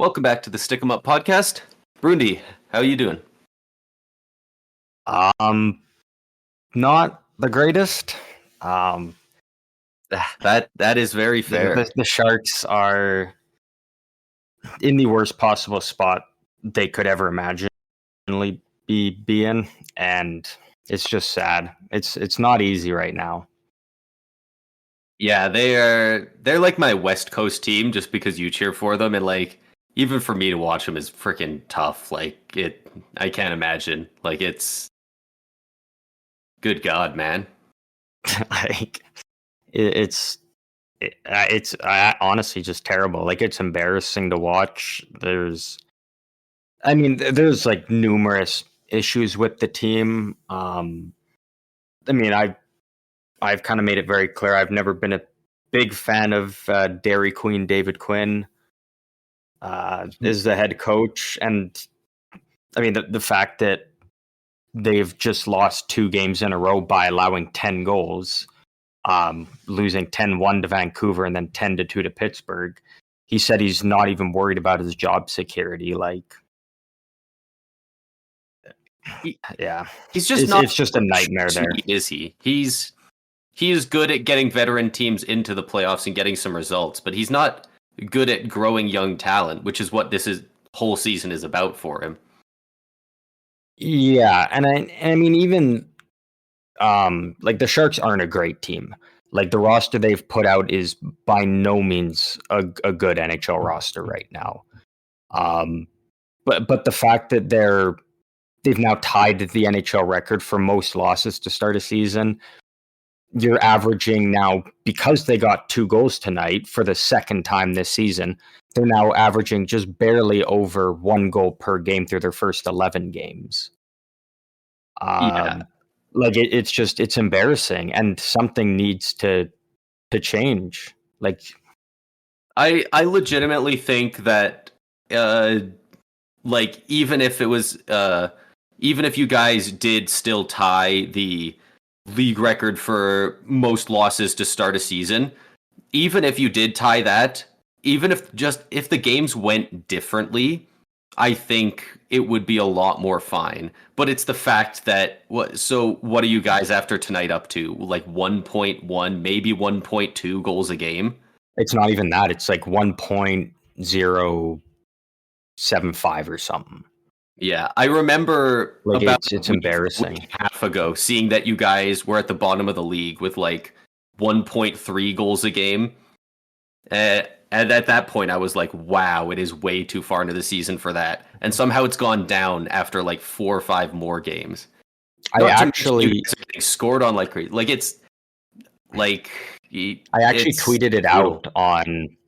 Welcome back to the Stick 'em Up podcast. Brundi, how you doing? Not the greatest. That is very fair. The Sharks are in the worst possible spot they could ever imagine be in, and it's just sad. It's not easy right now. Yeah, they're like my West Coast team just because you cheer for them, and like even for me to watch them is freaking tough. I can't imagine. Like it's good God, man. Like it's honestly just terrible. Like it's embarrassing to watch. There's like numerous issues with the team. I've kind of made it very clear I've never been a big fan of Dairy Queen David Quinn as the head coach, and I mean the fact that they've just lost 2 games in a row by allowing 10 goals, losing 10-1 to Vancouver and then 10-2 to Pittsburgh. He said he's not even worried about his job security. He's just not. It's just a nightmare there. Is he? He is good at getting veteran teams into the playoffs and getting some results, but he's not good at growing young talent, which is what whole season is about for him. Yeah, and I mean even like the Sharks aren't a great team. Like the roster they've put out is by no means a good NHL roster right now. But the fact that they've now tied the NHL record for most losses to start a season. You're averaging now, because they got 2 goals tonight for the second time this season, they're now averaging just barely over 1 goal per game through their first 11 games. Like it's embarrassing, and something needs to change. Like I legitimately think that like even if you guys did still tie the league record for most losses to start a season, even if you did tie that, even if the games went differently, I think it would be a lot more fine. But it's the fact that what are you guys after tonight up to? Like 1.1, maybe 1.2 goals a game? It's not even that. It's like 1.075 or something. Yeah, I remember it's embarrassing. A week and a half ago seeing that you guys were at the bottom of the league with like 1.3 goals a game. And at that point, I was like, wow, it is way too far into the season for that. And somehow it's gone down after like 4 or 5 more games. I actually scored on like crazy. Like it's like I actually tweeted it out on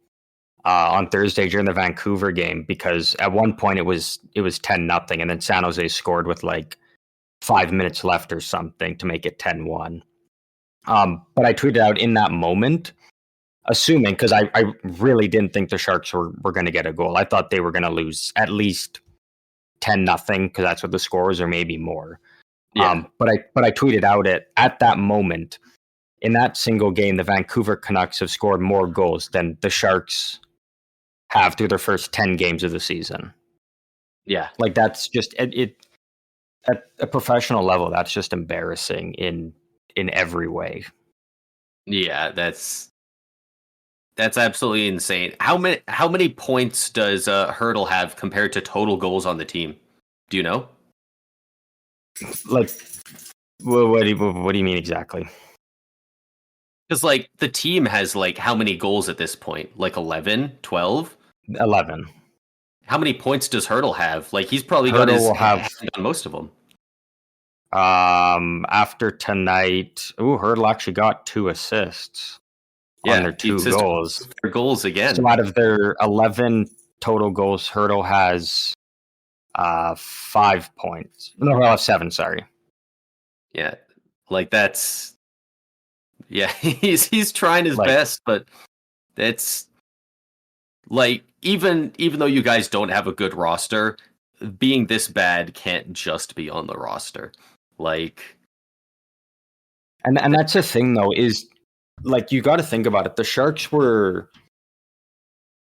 Thursday during the Vancouver game, because at one point it was 10-0, and then San Jose scored with like 5 minutes left or something to make it 10-1. But I tweeted out in that moment, assuming, because I really didn't think the Sharks were going to get a goal. I thought they were going to lose at least 10-0, because that's what the score was, or maybe more. Yeah. But I tweeted out at that moment, in that single game, the Vancouver Canucks have scored more goals than the Sharks have through their first 10 games of the season. Yeah. Like that's just it at a professional level, that's just embarrassing in every way. Yeah, that's absolutely insane. How many points does Hurdle have compared to total goals on the team? Do you know? Like what do you mean exactly? Because like the team has like how many goals at this point? Like 11, 12? 11. How many points does Hurdle have? Like he's probably got his hand on most of them. After tonight, Hurdle actually got 2 assists on their 2 goals. Their goals again. So out of their 11 total goals, Hurdle has 5 points. No, Hurdle has 7. Sorry. Yeah, like that's. Yeah, he's trying his best, but it's like even though you guys don't have a good roster, being this bad can't just be on the roster. Like, and that's the thing though, is like you got to think about it. The Sharks were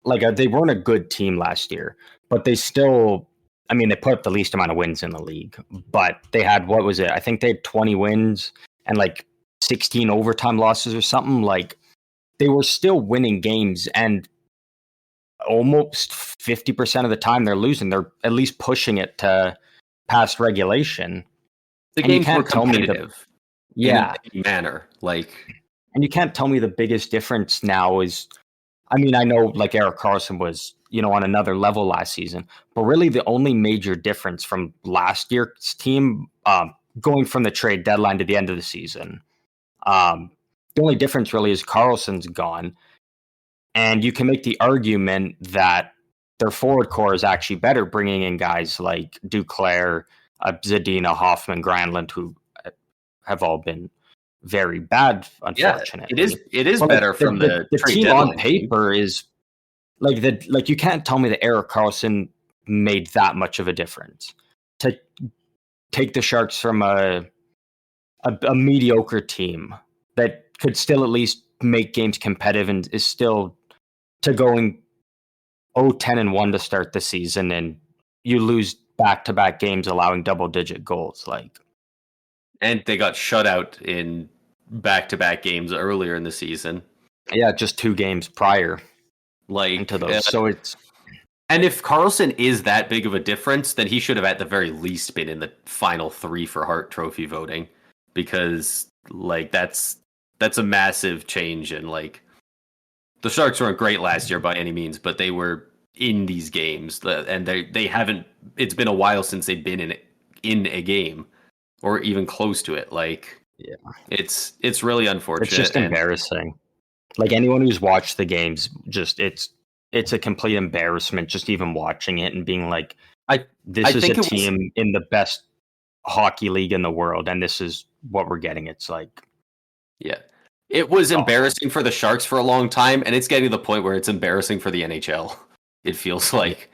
they weren't a good team last year, but they still. I mean, they put up the least amount of wins in the league, but they had, what was it? I think they had 20 wins and like 16 overtime losses or something. Like, they were still winning games, and almost 50% of the time they're losing. They're at least pushing it to past regulation. The games were competitive in a manner. Like, and you can't tell me the biggest difference now is, I mean, I know like Erik Karlsson was, on another level last season, but really the only major difference from last year's team, going from the trade deadline to the end of the season, the only difference really is Karlsson's gone. And you can make the argument that their forward core is actually better, bringing in guys like Duclair, Zadina, Hoffman, Granlund, who have all been very bad, unfortunately. Yeah, it is better from the team deadline. On paper is like you can't tell me that Erik Karlsson made that much of a difference to take the Sharks from a mediocre team that could still at least make games competitive and is still to going 0-10-1 to start the season, and you lose back-to-back games allowing double-digit goals. And they got shut out in back-to-back games earlier in the season. Yeah, just 2 games prior to those. So it's... And if Karlsson is that big of a difference, then he should have at the very least been in the final 3 for Hart Trophy voting, because that's a massive change. And the Sharks weren't great last year by any means, but they were in these games, and they haven't. It's been a while since they've been in a game, or even close to it. It's really unfortunate. It's just embarrassing. Anyone who's watched the games, just it's a complete embarrassment. Just even watching it and being like, this is a team in the best hockey league in the world, and this is what we're getting. It's yeah. It was embarrassing for the Sharks for a long time, and it's getting to the point where it's embarrassing for the NHL. It feels like.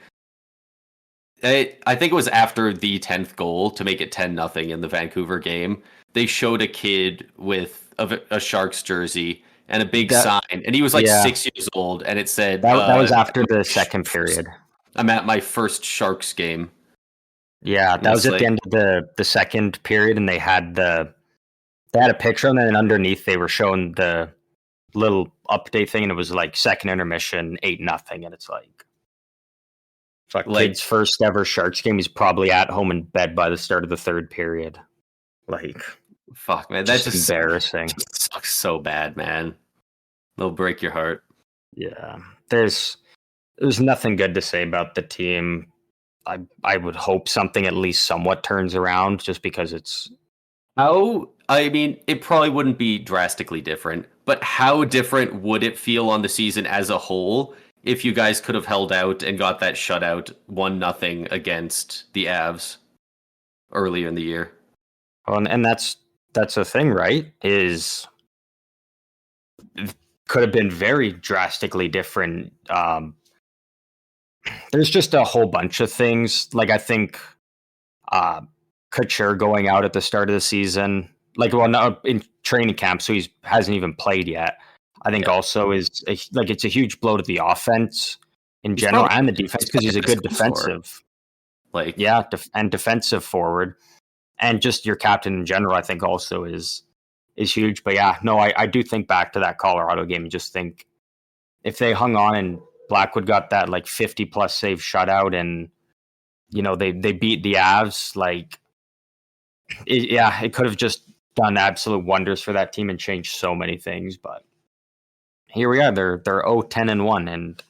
I think it was after the 10th goal to make it 10-0 in the Vancouver game. They showed a kid with a Sharks jersey and a big sign, and he was 6 years old, and it said... That was after the second period. I'm at my first Sharks game. Yeah, that was at the end of the second period, and they had a picture, and then underneath they were showing the little update thing, and it was second intermission, 8-0, and it's kid's first ever Sharks game. He's probably at home in bed by the start of the third period. Fuck, man, that's just embarrassing. Just sucks so bad, man. It'll break your heart. Yeah, there's nothing good to say about the team. I would hope something at least somewhat turns around, just because it's... I mean, it probably wouldn't be drastically different, but how different would it feel on the season as a whole if you guys could have held out and got that shutout 1-0 against the Avs earlier in the year? Well, and that's the thing, right? Is it could have been very drastically different. There's just a whole bunch of things. I think Couture going out at the start of the season, not in training camp, so he hasn't even played yet. I think also is it's a huge blow to the offense in general and the defense, because he's a good defensive, and defensive forward, and just your captain in general. I think also is huge. But I do think back to that Colorado game and just think if they hung on and Blackwood got that 50 plus save shutout, and they beat the Avs, it could have just done absolute wonders for that team and changed so many things. But here we are. They're 0-10-1, and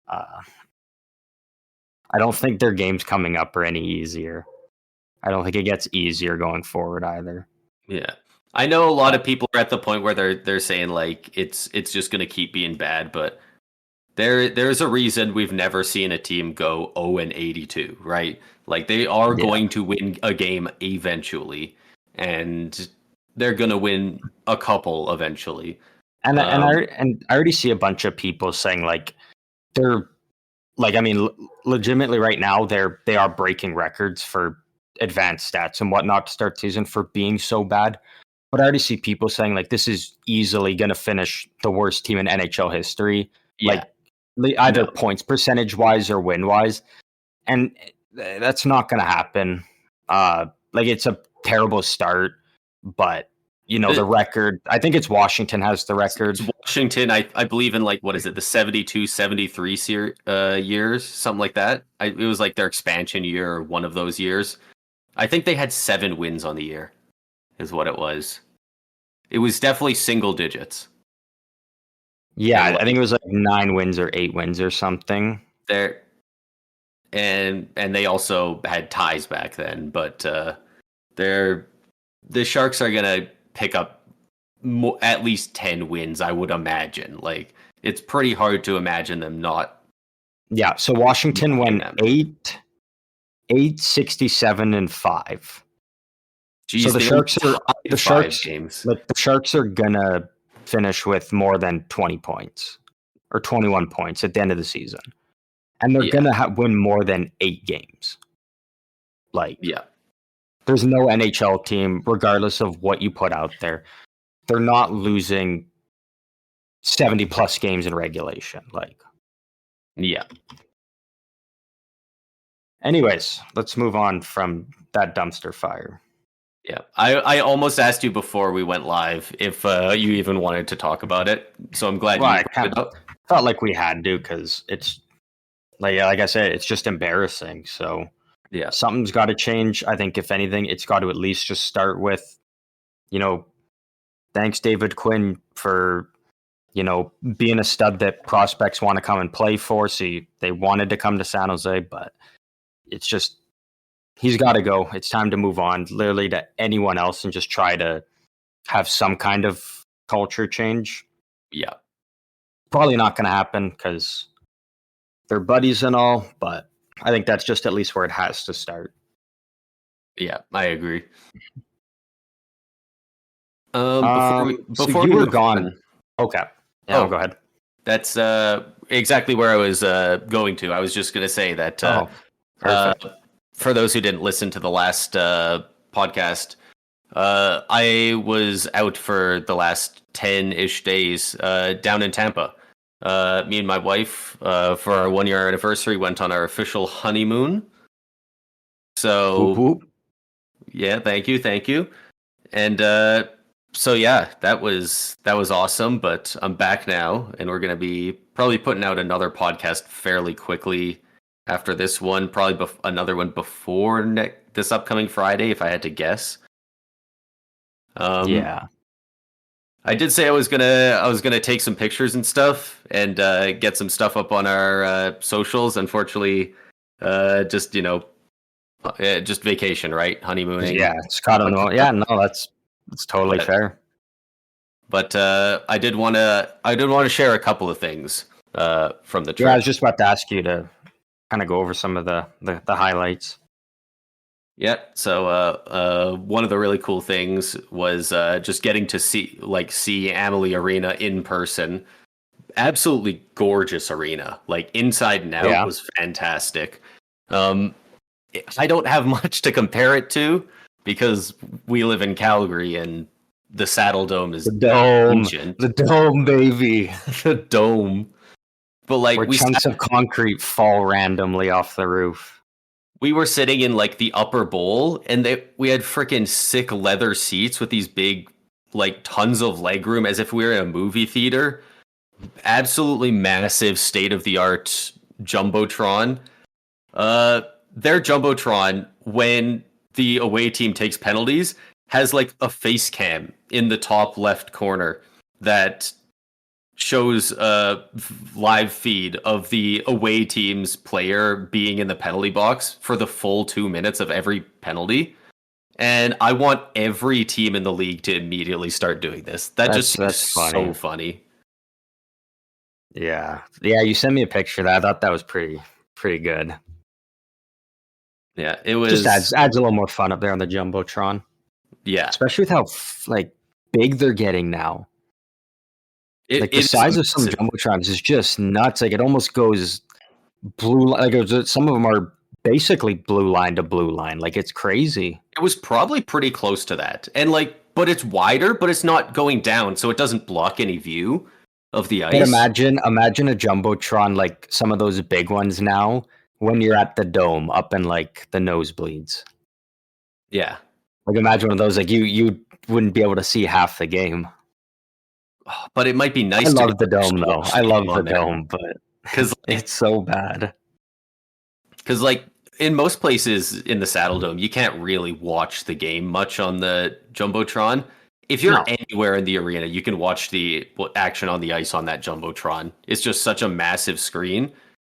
I don't think their games coming up are any easier. I don't think it gets easier going forward either. Yeah, I know a lot of people are at the point where they're saying it's just going to keep being bad, but there's a reason we've never seen a team go 0-82, right? They are going to win a game eventually, and they're going to win a couple eventually. And I already see a bunch of people saying they're legitimately right now they are breaking records for advanced stats and whatnot to start season for being so bad. But I already see people saying this is easily going to finish the worst team in NHL history. Yeah. either points percentage wise or win wise, and that's not going to happen. Like it's a terrible start, but the record, I think it's Washington has the record. It's Washington, I believe in like, what is it, the 72, 73 years, something like that. It was like their expansion year or one of those years. I think they had 7 wins on the year, is what it was. It was definitely single digits. Yeah, I think it was like 9 wins or 8 wins or something. And they also had ties back then, but the Sharks are gonna pick up at least 10 wins, I would imagine. Like, it's pretty hard to imagine them not. Yeah, so Washington went 8, 67, and 5. Jeez, so the Sharks are gonna finish with more than 20 points or 21 points at the end of the season, and they're gonna win more than 8 games. Like, there's no NHL team, regardless of what you put out there, they're not losing 70 plus games in regulation. Like, anyways, let's move on from that dumpster fire. Yeah, I almost asked you before we went live if you even wanted to talk about it. So I'm glad you brought it up. Felt like we had to, because it's like I said, it's just embarrassing. So something's got to change. I think if anything, it's got to at least just start with, thanks David Quinn for being a stud that prospects want to come and play for. See, they wanted to come to San Jose, but it's just, he's got to go. It's time to move on, literally, to anyone else, and just try to have some kind of culture change. Yeah. Probably not going to happen because they're buddies and all, but I think that's just at least where it has to start. Yeah, I agree. Before you were gone. Okay. Yeah, go ahead. That's exactly where I was going to. I was just going to say that for those who didn't listen to the last podcast, I was out for the last 10-ish days down in Tampa. Me and my wife, for our 1-year anniversary, went on our official honeymoon. So, whoop, whoop. Yeah, thank you. And so yeah, that was awesome. But I'm back now, and we're gonna be probably putting out another podcast fairly quickly after this one. Probably another one before this upcoming Friday, if I had to guess. Yeah. I did say I was gonna take some pictures and stuff and get some stuff up on our socials. Unfortunately, just vacation, right? Honeymooning. Yeah, it's got to know. Yeah, no, that's totally fair. But I did want to share a couple of things from the trip. Yeah, I was just about to ask you to kind of go over some of the highlights. Yeah, so one of the really cool things was just getting to see Amalie Arena in person. Absolutely gorgeous arena, like inside and out was fantastic. I don't have much to compare it to because we live in Calgary and the Saddle Dome is ancient. The dome, baby, the dome. But like, where chunks of concrete fall randomly off the roof. We were sitting in like the upper bowl, and we had freaking sick leather seats with these big, like, tons of legroom, as if we were in a movie theater. Absolutely massive, state of the art jumbotron. Their jumbotron, when the away team takes penalties, has like a face cam in the top left corner that shows a live feed of the away team's player being in the penalty box for the full 2 minutes of every penalty. And I want every team in the league to immediately start doing this. That's so funny. Yeah. You sent me a picture of that. I thought that was pretty good. Yeah, it was just adds a little more fun up there on the jumbotron. Yeah, especially with how big they're getting now. The size of some jumbotrons is just nuts. Like, it almost goes blue. Like, some of them are basically blue line to blue line. Like, it's crazy. It was probably pretty close to that, and but it's wider, but it's not going down, so it doesn't block any view. of the But ice. imagine a jumbotron like some of those big ones now when you're at the dome up in like the nosebleeds. Yeah. Like imagine one of those, like you wouldn't be able to see half the game. But it might be nice I to love the dome though. watch I the game love the on there. dome, but Because it's so bad. Because, like, in most places in the Saddle Dome, you can't really watch the game much on the Jumbotron. If you're No. anywhere in the arena, you can watch the action on the ice on that Jumbotron. It's just such a massive screen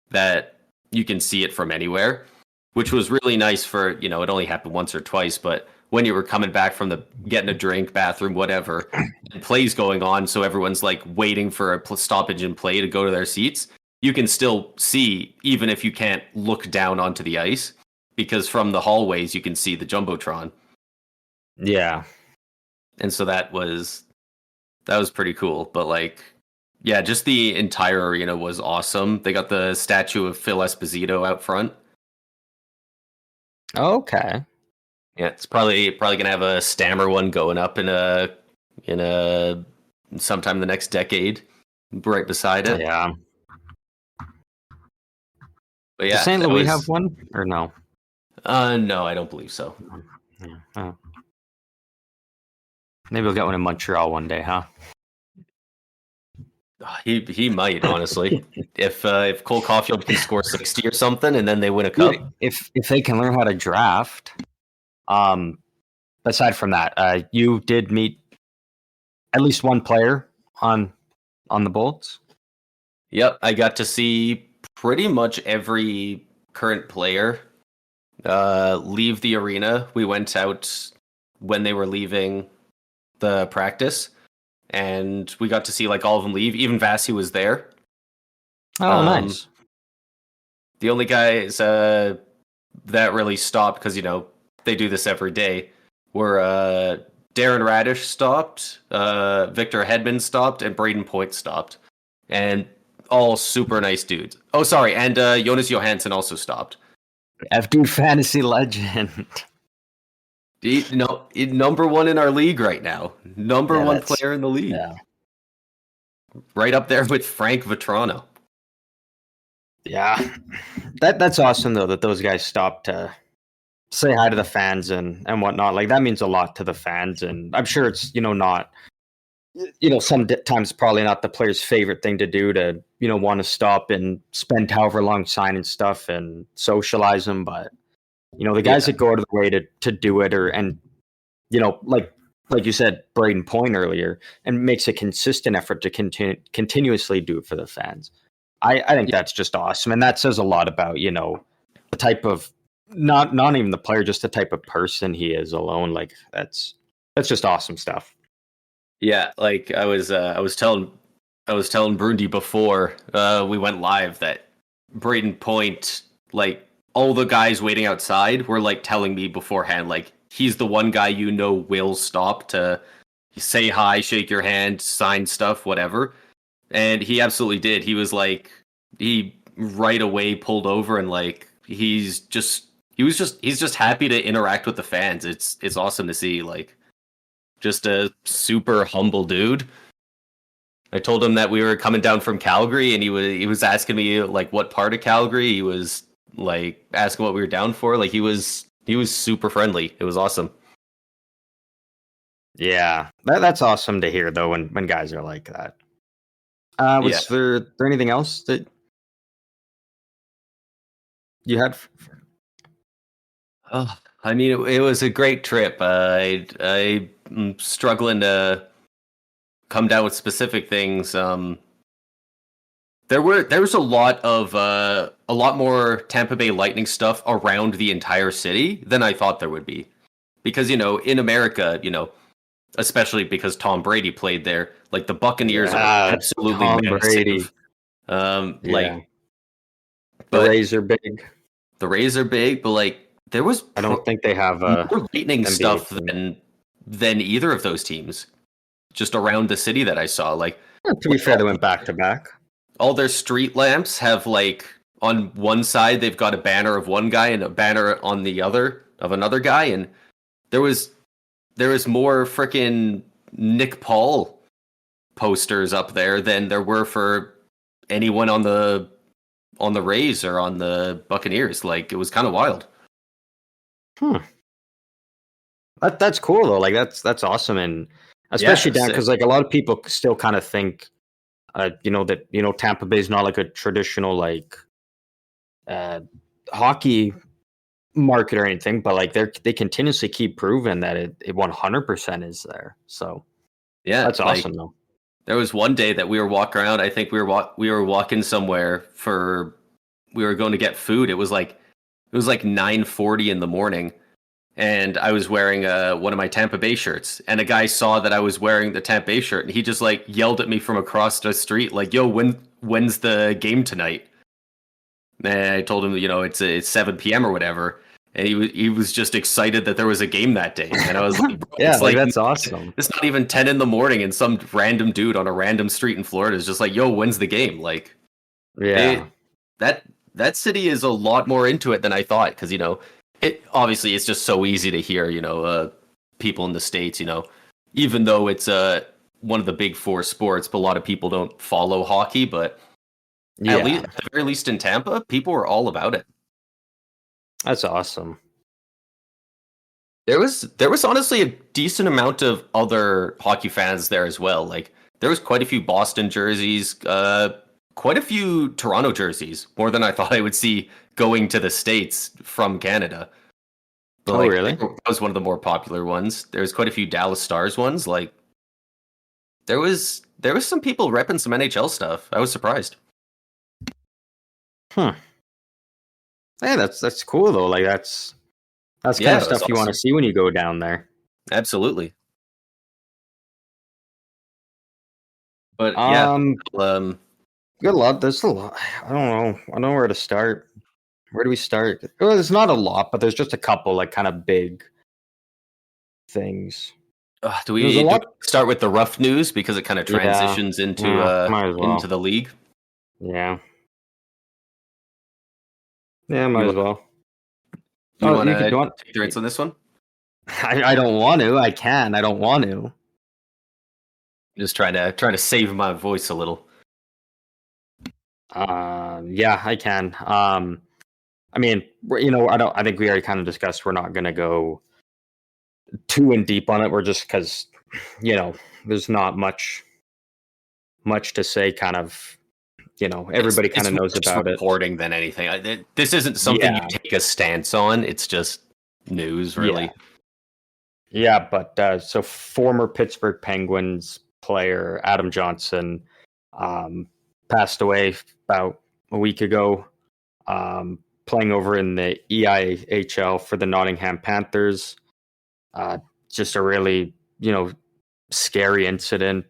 that you can see it from anywhere, which was really nice for, it only happened once or twice, but when you were coming back from the getting a drink, bathroom, whatever, and plays going on, so everyone's like waiting for a stoppage in play to go to their seats, you can still see, even if you can't look down onto the ice, because from the hallways you can see the Jumbotron. Yeah. And so that was pretty cool. But like, yeah, just the entire arena was awesome. They got the statue of Phil Esposito out front. Okay. Yeah, it's probably gonna have a Stammer one going up in a sometime in the next decade, right beside it. Yeah. But yeah, Does St. Louis have one or no? No, I don't believe so. Yeah. Oh. Maybe we'll get one in Montreal one day, huh? He might, honestly. if Cole Caulfield can score 60 or something and then they win a cup. If they can learn how to draft. Aside from that, you did meet at least one player on the Bolts. Yep, I got to see pretty much every current player leave the arena. We went out when they were leaving the practice, and we got to see like all of them leave. Even Vasi was there. Oh, nice. The only guys that really stopped, because they do this every day, were Darren Radish stopped, Victor Hedman stopped, and Braden Point stopped, and all super nice dudes. Oh, sorry, and Jonas Johansson also stopped. FD fantasy legend. Number one in our league right now. Number one player in the league. Yeah. Right up there with Frank Vetrano. Yeah. That's awesome, though, that those guys stopped to say hi to the fans and whatnot. Like, that means a lot to the fans, and I'm sure it's, not, sometimes probably not the player's favorite thing to do to, want to stop and spend however long signing stuff and socialize them, but the guys that go out of the way to do it, like you said, Braden Point earlier, and makes a consistent effort to continuously do it for the fans. I think that's just awesome, and that says a lot about the type of not even the player, just the type of person he is alone. Like that's just awesome stuff. Yeah, like I was telling Brundy before we went live that Braden Point, like all the guys waiting outside were like telling me beforehand, like he's the one guy will stop to say hi, shake your hand, sign stuff, whatever. And he absolutely did. He was like, he right away pulled over and like he's just happy to interact with the fans. It's awesome to see, like just a super humble dude. I told him that we were coming down from Calgary, and he was asking me like what part of Calgary. He was like asking what we were down for. Like he was super friendly. It was awesome. Yeah, that's awesome to hear though when guys are like that. Was there anything else that you had? Oh, I mean, it was a great trip. I'm struggling to come down with specific things. There was a lot more Tampa Bay Lightning stuff around the entire city than I thought there would be, because in America, especially because Tom Brady played there, like the Buccaneers are absolutely massive. Like, the Rays are big. The Rays are big, but like there was I don't think they have more Lightning NBA stuff than either of those teams. Just around the city that I saw, like to be fair, they went back to back. All their street lamps have like on one side they've got a banner of one guy and a banner on the other of another guy, and there was more freaking Nick Paul posters up there than there were for anyone on the Rays or on the Buccaneers. Like, it was kind of wild. That's cool though. Like that's awesome, and especially down because like a lot of people still kind of think, that Tampa Bay is not like a traditional like hockey market or anything, but like they continuously keep proving that it 100% is there. So yeah, that's awesome though. There was one day that we were walking around. I think we were walking somewhere we were going to get food. It was like 9:40 in the morning. And I was wearing one of my Tampa Bay shirts, and a guy saw that I was wearing the Tampa Bay shirt, and he just like yelled at me from across the street, like, "Yo, when's the game tonight?" And I told him, it's 7 p.m. or whatever, and he was just excited that there was a game that day. And I was like, yeah, like that's awesome. It's not even 10 in the morning, and some random dude on a random street in Florida is just like, "Yo, when's the game?" Like, yeah, that city is a lot more into it than I thought, because it obviously it's just so easy to hear, people in the States, even though it's one of the big four sports, but a lot of people don't follow hockey. But at the very least in Tampa, people were all about it. That's awesome. There was honestly a decent amount of other hockey fans there as well. Like, there was quite a few Boston jerseys, quite a few Toronto jerseys, more than I thought I would see going to the States from Canada. But really? That was one of the more popular ones. There's quite a few Dallas Stars ones. Like, there was some people repping some NHL stuff. I was surprised. Hey, that's cool though. Like that's kind of stuff you want to see when you go down there. Absolutely. But good luck. There's a lot. I don't know where to start. Where do we start? Well, there's not a lot, but there's just a couple like kind of big things. Do we start with the rough news because it kind of transitions into the league? Yeah. Yeah, might as well. You want to take the reins on this one? I don't want to. I can. I don't want to. Just trying to save my voice a little. Yeah, I can. I mean, I think we already kind of discussed we're not going to go too in deep on it. We're just because, there's not much to say. Kind of, everybody kind of knows about it. Reporting than anything. This isn't something you take a stance on. It's just news, really. Yeah, but so former Pittsburgh Penguins player Adam Johnson passed away about a week ago. Playing over in the EIHL for the Nottingham Panthers. Just a really, scary incident.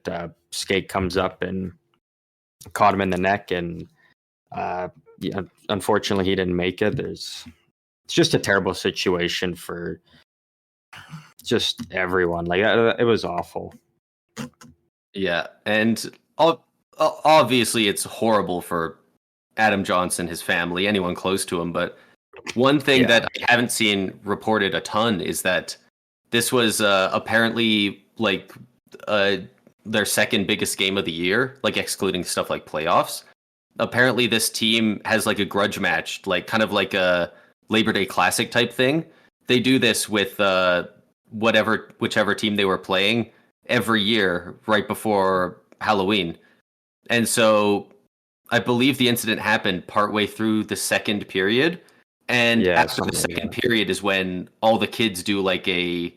Skate comes up and caught him in the neck, and unfortunately he didn't make it. It's just a terrible situation for just everyone. Like, it was awful. Yeah, and obviously it's horrible for Adam Johnson, his family, anyone close to him. But one thing that I haven't seen reported a ton is that this was apparently like their second biggest game of the year, like excluding stuff like playoffs. Apparently this team has like a grudge match, like kind of like a Labor Day Classic type thing. They do this with whichever team they were playing every year right before Halloween. And so I believe the incident happened partway through the second period. And after the second period is when all the kids do like a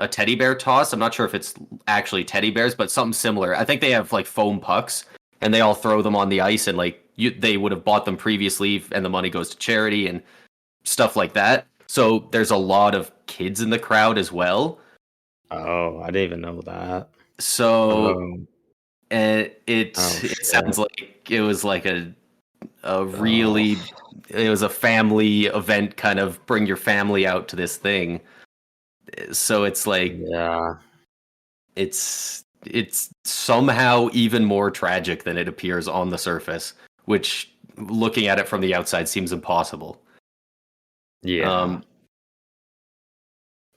teddy bear toss. I'm not sure if it's actually teddy bears, but something similar. I think they have like foam pucks, and they all throw them on the ice, and like they would have bought them previously, and the money goes to charity and stuff like that. So there's a lot of kids in the crowd as well. Oh, I didn't even know that. So and it sounds like it was like it was a family event, kind of bring your family out to this thing. So it's like, it's somehow even more tragic than it appears on the surface, which looking at it from the outside seems impossible. Yeah.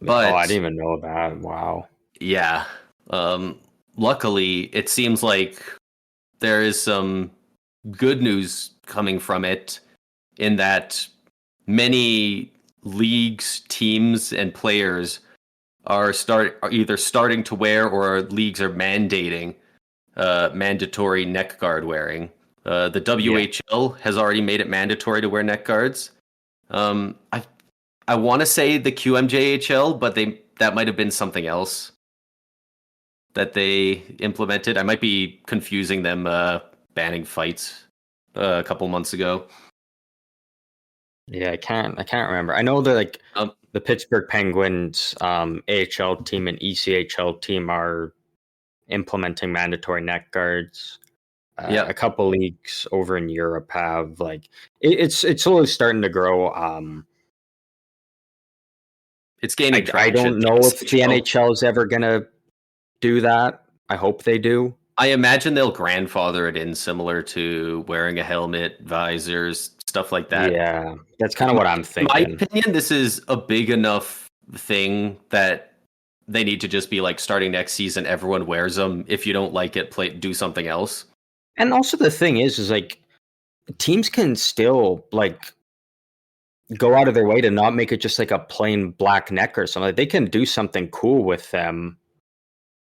But I didn't even know that. Wow. Yeah. luckily, it seems like there is some good news coming from it in that many leagues, teams, and players are either starting to wear or leagues are mandating mandatory neck guard wearing. The WHL has already made it mandatory to wear neck guards. I want to say the QMJHL, but that might have been something else that they implemented. I might be confusing them banning fights a couple months ago. Yeah, I can't remember. I know that like the Pittsburgh Penguins AHL team and ECHL team are implementing mandatory neck guards. A couple leagues over in Europe have like it's slowly starting to grow. It's gaining traction. I don't know if the NHL is ever gonna do that. I hope they do. I imagine they'll grandfather it in, similar to wearing a helmet, visors, stuff like that. Yeah, that's kind of what I'm thinking. In my opinion, this is a big enough thing that they need to just be like, starting next season, everyone wears them. If you don't like it, do something else. And also the thing is like teams can still like go out of their way to not make it just like a plain black neck or something. Like, they can do something cool with them,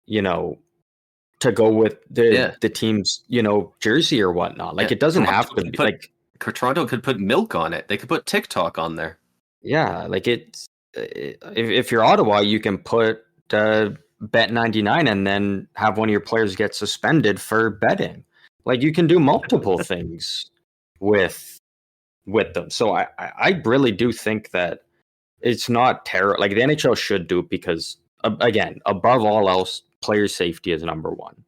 you know, to go with the team's, you know, jersey or whatnot. Like it doesn't have to be like Toronto could put milk on it. They could put TikTok on there. Yeah, like it's if you're Ottawa, you can put bet 99 and then have one of your players get suspended for betting. Like you can do multiple things with them. So I really do think that it's not terrible. Like the NHL should do it because again, above all else, player safety is number one.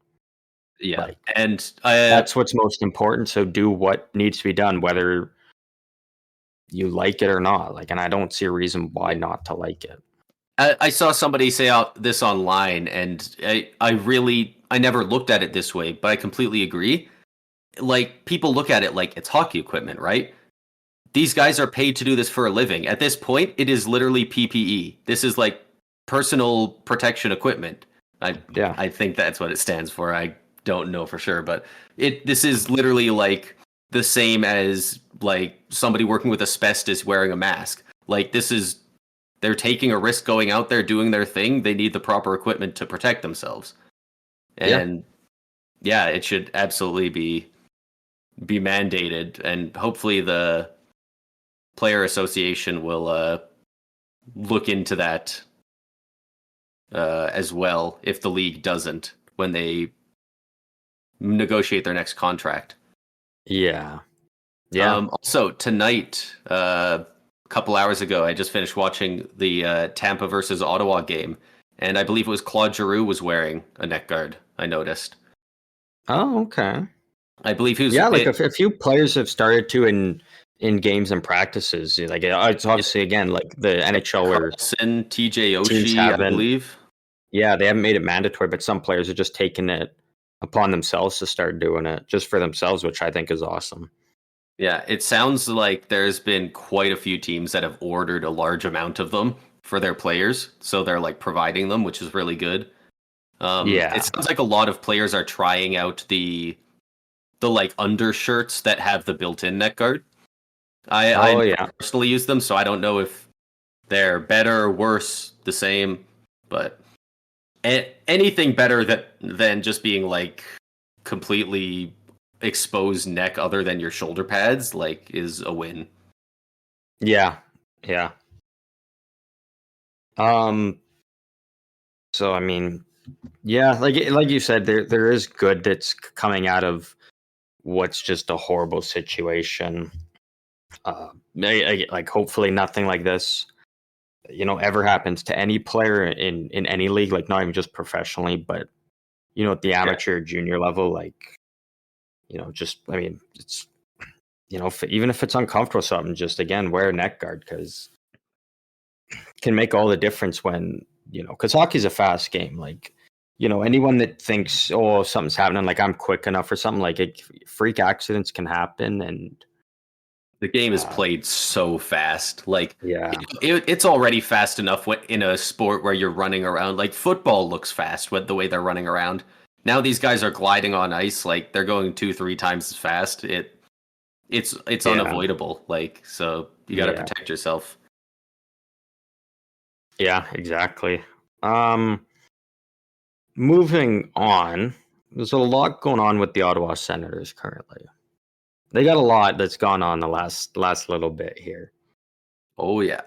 Yeah, like, and that's what's most important. So do what needs to be done, whether you like it or not. Like, and I don't see a reason why not to like it. I saw somebody say this online, and I never looked at it this way, but I completely agree. Like, people look at it like it's hockey equipment, right? These guys are paid to do this for a living. At this point, it is literally PPE. This is like personal protection equipment. I think that's what it stands for. I don't know for sure, but this is literally like the same as like somebody working with asbestos wearing a mask. Like they're taking a risk going out there doing their thing. They need the proper equipment to protect themselves. And yeah, it should absolutely be mandated, and hopefully the player association will look into that as well if the league doesn't when they negotiate their next contract. Yeah. Also tonight, a couple hours ago, I just finished watching the Tampa versus Ottawa game, and I believe it was Claude Giroux was wearing a neck guard. I noticed. Oh, okay. I believe he was. Yeah, like a few players have started to in games and practices. Like it's obviously again like the NHL or TJ Oshie, I believe. Yeah, they haven't made it mandatory, but some players are just taking it upon themselves to start doing it just for themselves, which I think is awesome. Yeah, it sounds like there's been quite a few teams that have ordered a large amount of them for their players, so they're like providing them, which is really good. It sounds like a lot of players are trying out the like undershirts that have the built-in neck guard. I personally use them, so I don't know if they're better, worse, the same, but anything better than just being like completely exposed neck other than your shoulder pads like is a win. Yeah. So I mean, yeah, like you said, there is good that's coming out of what's just a horrible situation. Like hopefully nothing like this, you know, ever happens to any player in any league, like not even just professionally, but you know, at the amateur junior level, like, you know, just, I mean, it's, you know, even if it's uncomfortable, something, just again, wear a neck guard, because it can make all the difference when, you know, because hockey's a fast game. Like, you know, anyone that thinks, oh, something's happening, like I'm quick enough or something, like freak accidents can happen. And The game is played so fast. Like, Yeah. it's already fast enough in a sport where you're running around. Like, football looks fast with the way they're running around. Now these guys are gliding on ice. Like, they're going 2-3 times as fast. It's Yeah. unavoidable. Like, so you got to protect yourself. Yeah, exactly. Moving on, there's a lot going on with the Ottawa Senators currently. They got a lot that's gone on the last little bit here. Oh yeah.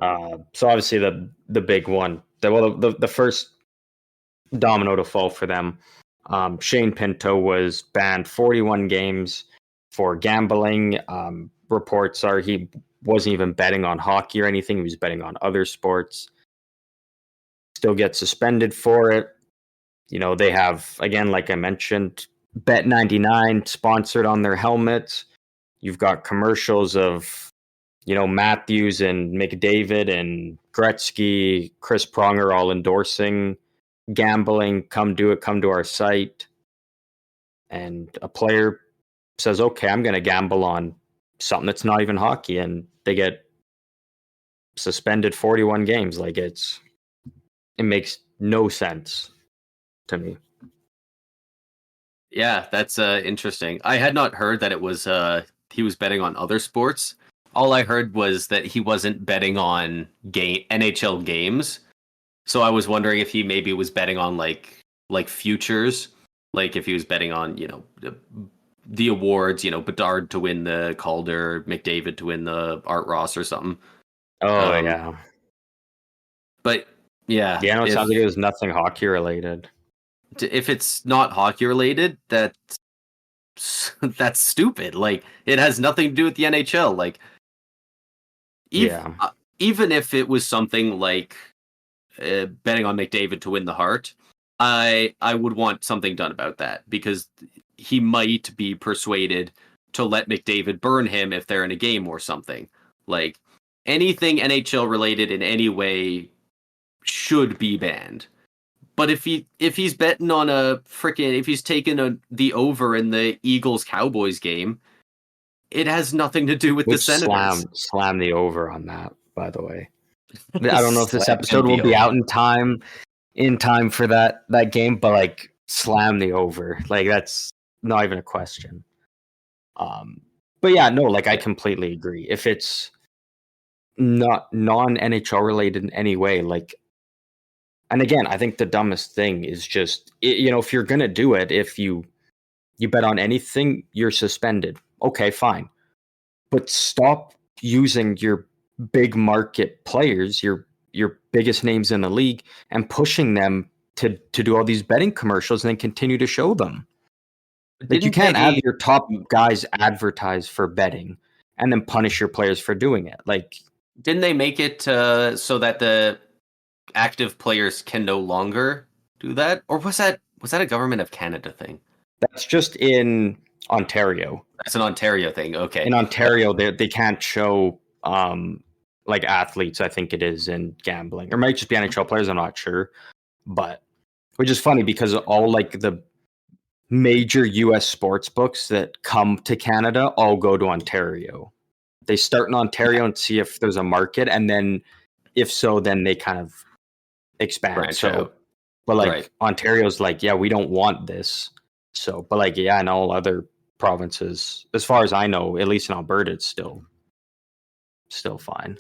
So obviously the big one, the first domino to fall for them. Shane Pinto was banned 41 games for gambling. Reports are he wasn't even betting on hockey or anything. He was betting on other sports. Still gets suspended for it. You know, they have, again, like I mentioned, Bet99 sponsored on their helmets. You've got commercials of, you know, Matthews and McDavid and Gretzky, Chris Pronger all endorsing gambling. Come do it. Come to our site. And a player says, okay, I'm going to gamble on something that's not even hockey. And they get suspended 41 games. Like, it makes no sense to me. Yeah, that's interesting. I had not heard that it was he was betting on other sports. All I heard was that he wasn't betting on NHL games. So I was wondering if he maybe was betting on like futures, like if he was betting on, you know, the awards, you know, Bedard to win the Calder, McDavid to win the Art Ross or something. Oh, yeah. But yeah. Yeah, no, it sounds like it was nothing hockey related. If it's not hockey related, that's stupid. Like, it has nothing to do with the NHL. Like, even if it was something like betting on McDavid to win the Hart, I would want something done about that, because he might be persuaded to let McDavid burn him if they're in a game or something. Like, anything NHL related in any way should be banned. But if he's betting on if he's taking the over in the Eagles Cowboys game, it has nothing to do with the Senators. Slam the over on that, by the way. I don't know if this episode will be out in time for that game, but like, slam the over. Like, that's not even a question. But yeah, no, like, I completely agree. If it's not non-NHL related in any way, like, and again, I think the dumbest thing is just, you know, if you're gonna do it, if you bet on anything, you're suspended. Okay, fine, but stop using your big market players, your biggest names in the league, and pushing them to do all these betting commercials and then continue to show them. Like, you can't have your top guys advertise for betting and then punish your players for doing it. Like, didn't they make it so that the active players can no longer do that? Or was that a Government of Canada thing? That's just in Ontario. That's an Ontario thing. Okay. In Ontario, they can't show like athletes, I think it is, in gambling. Or it might just be NHL players, I'm not sure. But which is funny, because all like the major US sports books that come to Canada all go to Ontario. They start in Ontario and see if there's a market, and then if so, then they kind of expand. Branch out. But like, Ontario's like, yeah, we don't want this. So, but like, yeah, in all other provinces, as far as I know, at least in Alberta, it's still fine.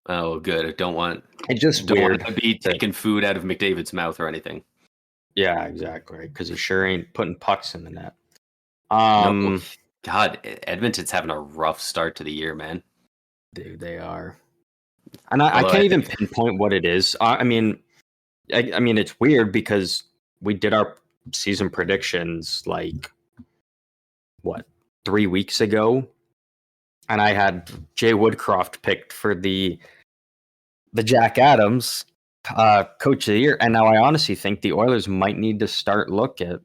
Oh, good. I don't want to be taking food out of McDavid's mouth or anything. Yeah, exactly. Because he sure ain't putting pucks in the net. No, God, Edmonton's having a rough start to the year, man. Dude, they are. And I can't even pinpoint what it is. I mean, it's weird, because we did our season predictions like, what, 3 weeks ago, and I had Jay Woodcroft picked for the Jack Adams Coach of the Year, and now I honestly think the Oilers might need to start look at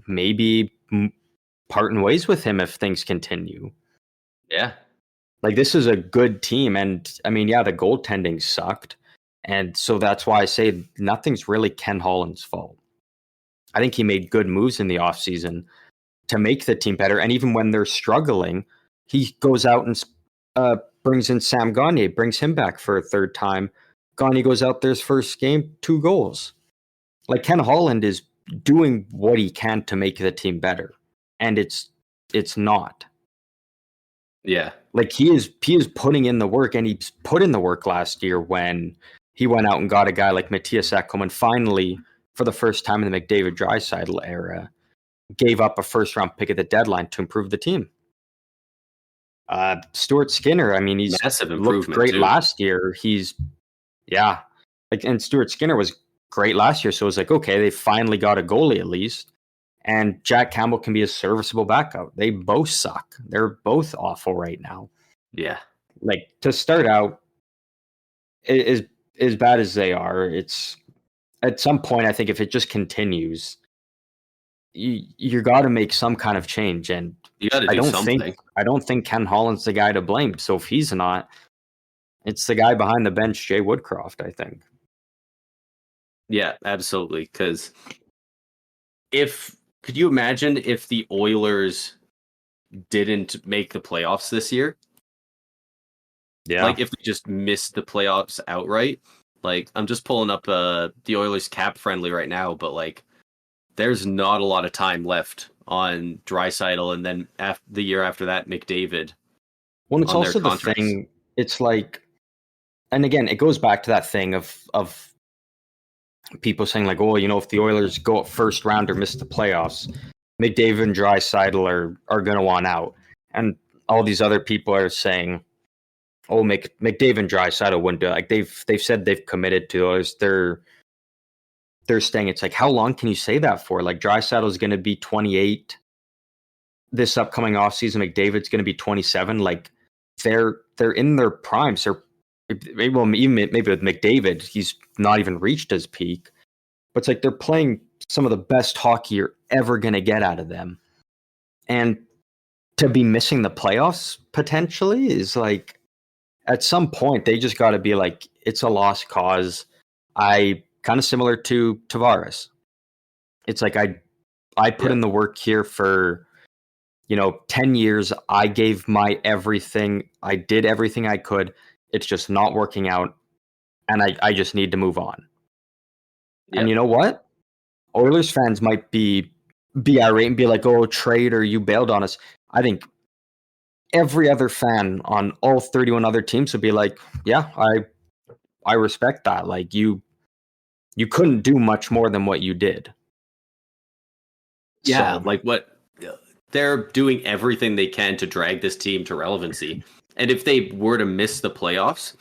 maybe parting ways with him if things continue. Yeah. Like, this is a good team, and I mean, yeah, the goaltending sucked, and so that's why I say nothing's really Ken Holland's fault. I think he made good moves in the offseason, to make the team better. And even when they're struggling, he goes out and brings in Sam Gagner, brings him back for a third time. Gagner goes out there his first game, 2 goals. Like, Ken Holland is doing what he can to make the team better, and it's not. Yeah. Like, he is putting in the work, and he's put in the work last year when he went out and got a guy like Matthias Ekholm, and finally, for the first time in the McDavid-Draisaitl era, gave up a first-round pick at the deadline to improve the team. Stuart Skinner, I mean, he's massive looked improvement great too. last year. And Stuart Skinner was great last year, so it was like, okay, they finally got a goalie at least, and Jack Campbell can be a serviceable backup. They both suck. They're both awful right now. Yeah. Like, to start out, as bad as they are, it's at some point, I think if it just continues, you got to make some kind of change, and You got to do something. I don't think Ken Holland's the guy to blame. So if he's not, it's the guy behind the bench, Jay Woodcroft, I think. Yeah, absolutely. Because could you imagine if the Oilers didn't make the playoffs this year? Yeah. Like, if they just missed the playoffs outright? Like, I'm just pulling up the Oilers cap friendly right now, but like, there's not a lot of time left on Draisaitl, and then the year after that, McDavid. Well, it's also the thing. It's like, and again, it goes back to that thing of people saying like, oh, if the Oilers go up first round or miss the playoffs, McDavid and Draisaitl are going to want out, and all these other people are saying, oh, McDavid and Draisaitl wouldn't do it. Like, they've said they've committed to those. They're staying. It's like, how long can you say that for? Like, Draisaitl is going to be 28 this upcoming offseason. McDavid's going to be 27. Like, they're in their primes. Maybe with McDavid, he's not even reached his peak. But it's like they're playing some of the best hockey you're ever going to get out of them. And to be missing the playoffs potentially is like, at some point, they just got to be like, it's a lost cause. Kind of similar to Tavares. It's like, I put in the work here for 10 years. I gave my everything. I did everything I could. It's just not working out, and I just need to move on. Yeah. And you know what? Oilers fans might be irate and be like, oh, trade, or you bailed on us. I think every other fan on all 31 other teams would be like, yeah, I respect that. Like, you couldn't do much more than what you did. Yeah, so, like, what they're doing everything they can to drag this team to relevancy. And if they were to miss the playoffs,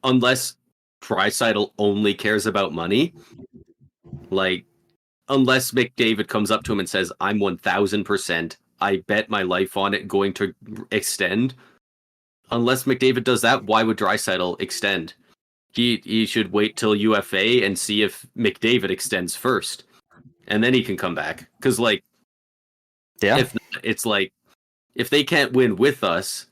unless Draisaitl only cares about money, like, unless McDavid comes up to him and says, I'm 1,000%, I bet my life on it going to extend. Unless McDavid does that, why would Draisaitl extend? He should wait till UFA and see if McDavid extends first, and then he can come back. Because, like, if not, it's like, if they can't win with us,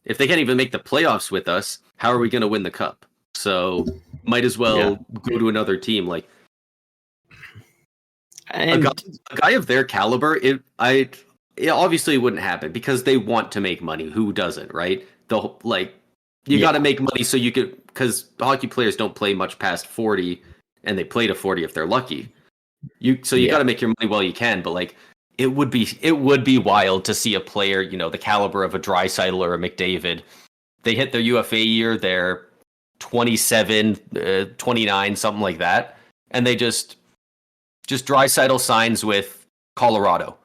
if they can't even make the playoffs with us, how are we going to win the cup? So might as well go to another team. Like, a guy of their caliber, it obviously wouldn't happen because they want to make money. Who doesn't, right? You got to make money so you could, because hockey players don't play much past 40, and they play to 40 if they're lucky. You got to make your money while you can, but like, it would be wild to see a player, the caliber of a Draisaitl or a McDavid. They hit their UFA year, they're 27, 29, something like that, and they just Draisaitl signs with Colorado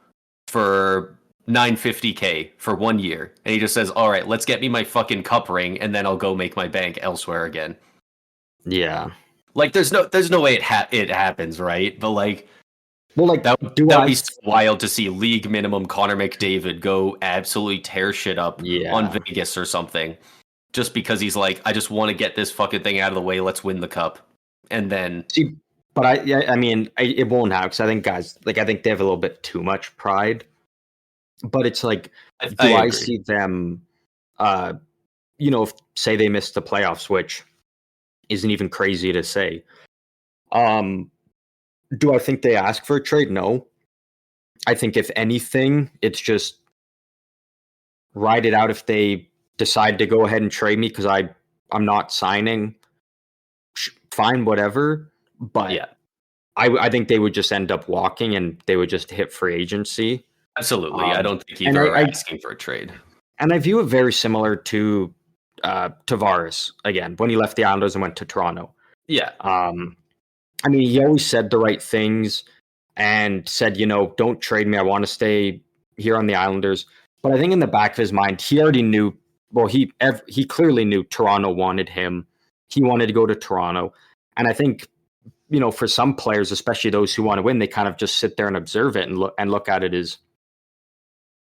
for $950K for 1 year, and he just says, all right, let's get me my fucking cup ring, and then I'll go make my bank elsewhere again. Yeah, like, there's no way it happens, right? But like, well, like, that would be so wild to see league minimum Connor McDavid go absolutely tear shit up on Vegas or something, just because he's like, I just want to get this fucking thing out of the way, let's win the cup. And then but I mean, it won't happen, because I think guys, like, I think they have a little bit too much pride. But it's like, I see them, if, say, they missed the playoffs, which isn't even crazy to say. Do I think they ask for a trade? No. I think if anything, it's just ride it out if they decide to go ahead and trade me because I'm not signing. Fine, whatever. But Yeah, I think they would just end up walking and they would just hit free agency. absolutely. I don't think And either are asking for a trade. And I view it very similar to Tavares again when he left the Islanders and went to Toronto. Yeah. I mean, he always said the right things and said, don't trade me. I want to stay here on the Islanders. But I think in the back of his mind, he already knew. Well, he clearly knew Toronto wanted him. He wanted to go to Toronto, and I think for some players, especially those who want to win, they kind of just sit there and observe it and look at it as,